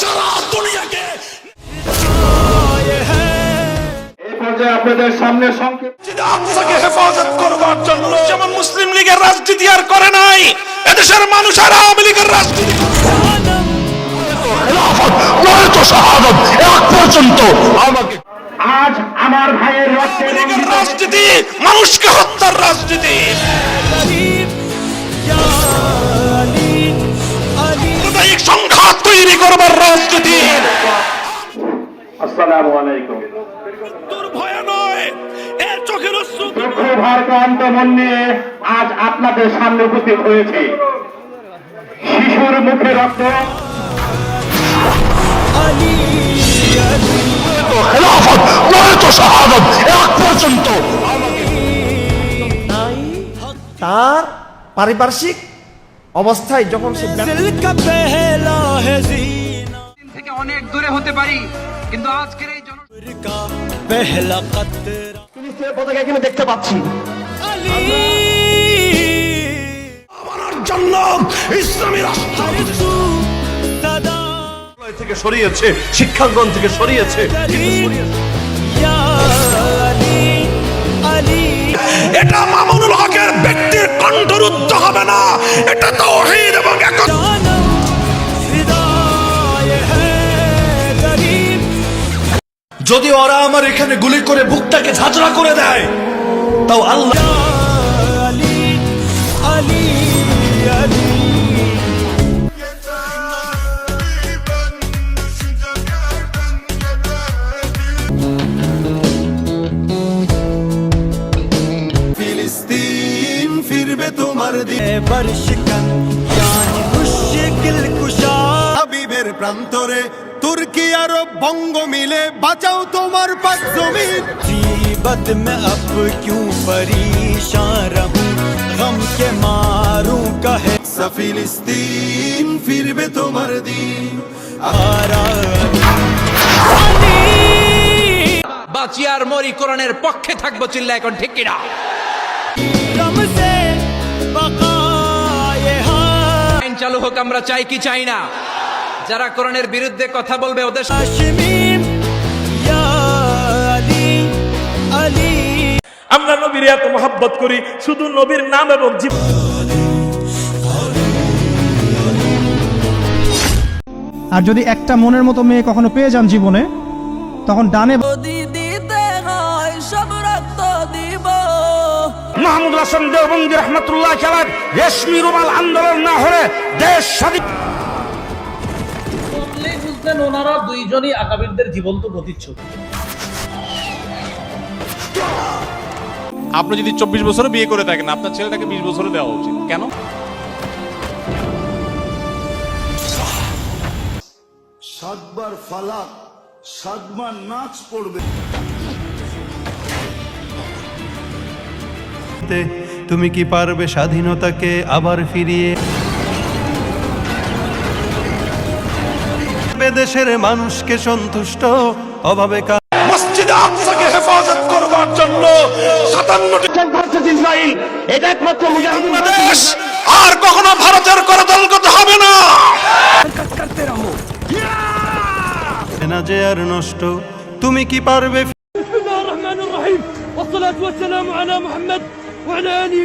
সারা দুনিয়াকে। আপনাদের সামনে সংক্ষেপ আকসাকে হেফাজত করবার জন্য যেমন মুসলিম লীগের রাজনীতি আর করে নাই, এদেশের মানুষ আর আওয়ামী লীগের রাজনীতি পর্যন্ত আমাকে আজ আমার ভাইয়ের রক্তের রাজনীতি মানুষকে হত্যার রাজনীতি, সাম্প্রদায়িক সংঘাত তৈরি করবার রাজনীতি। আসসালামু আলাইকুম। দুর্ভয় নয়, এর চোখের অশ্রু দুঃখ ভারাক্রান্ত মন নিয়ে আজ আপনাদের সামনে উপস্থিত হয়েছে। শিশুর মুখে রক্ত, পর্যন্ত তার পারিপার্শ্বিক অবস্থায় যখন সে থেকে অনেক দূরে হতে পারি, কিন্তু আজকের এই ফিলিস্তিনের পতাকা এখানে দেখতে পাচ্ছি। আমার জন্য ইসলামী রাষ্ট্র থেকে সরিয়েছে, শিক্ষাঙ্গন থেকে সরিয়েছে, এটা মামুনুল হকের ব্যক্তির কণ্ঠরুদ্ধ হবে না, এটা তাওহীদ এবং যদি ওরা আমার এখানে গুলি করে বুকটাকে ঝাঁঝরা করে দেয়, তাও আল্লাহ ফিলিস্তিন ফিরবে তোমার দিকে, হাবিবের প্রান্তরে তুর্কি আরব বঙ্গ মিলে বাঁচাও তোমার পাক জমিন। जीबत में अब क्यों परेशान रहूं, गम के मारूं कहे ফিলিস্তিন ফিরবে তোমার দিন। বাঁচি আর মরি কোরআনের পক্ষে থাকবো, চিল্লা এখন ঠিক কিনা? আইন চালু হোক, আমরা চাই কি চাই না? যারা কোরআনের বিরুদ্ধে কথা বলবে ওদের আমরা নবীর এত মহব্বত করি, শুধু নবীর নাম এবং জীবন। আর যদি একটা মনের মতো মেয়ে কখনো পেয়ে যান জীবনে, তখন ডানে মাহমুদ হাসান দেওবন্দি রহমতুল্লাহ খেলার রেশমি রুমাল আন্দোলন না হলে দেশ স্বাধীন। বুঝলেন, ওনারা দুইজনই আকাবিরদের জীবন্ত প্রতিচ্ছবি। আপনি যদি 24 বছরে বিয়ে করে থাকেন, আপনার ছেলেটাকে 20 বছরে দেওয়া উচিত। কেন? সাতবার ফালাক, সাতবার নাচ পড়বে। তুমি কি পারবে স্বাধীনতাকে আবার ফিরিয়ে? দেশের মানুষকে সন্তুষ্ট, অভাবে মসজিদে আকসাকে হেফাজত করবার জন্য 57টি ইসরায়েল এটা একমাত্র মুজাহিদিন দেশ আর কখনো ভারতের করে দলগত হবে না। না যে আর নষ্ট, তুমি কি পারবে? বিসমিল্লাহির রহমানির রহিম, ওয়াসসালাতু ওয়াসসালামু আলা মুহাম্মদ ওয়া আলা আলিহি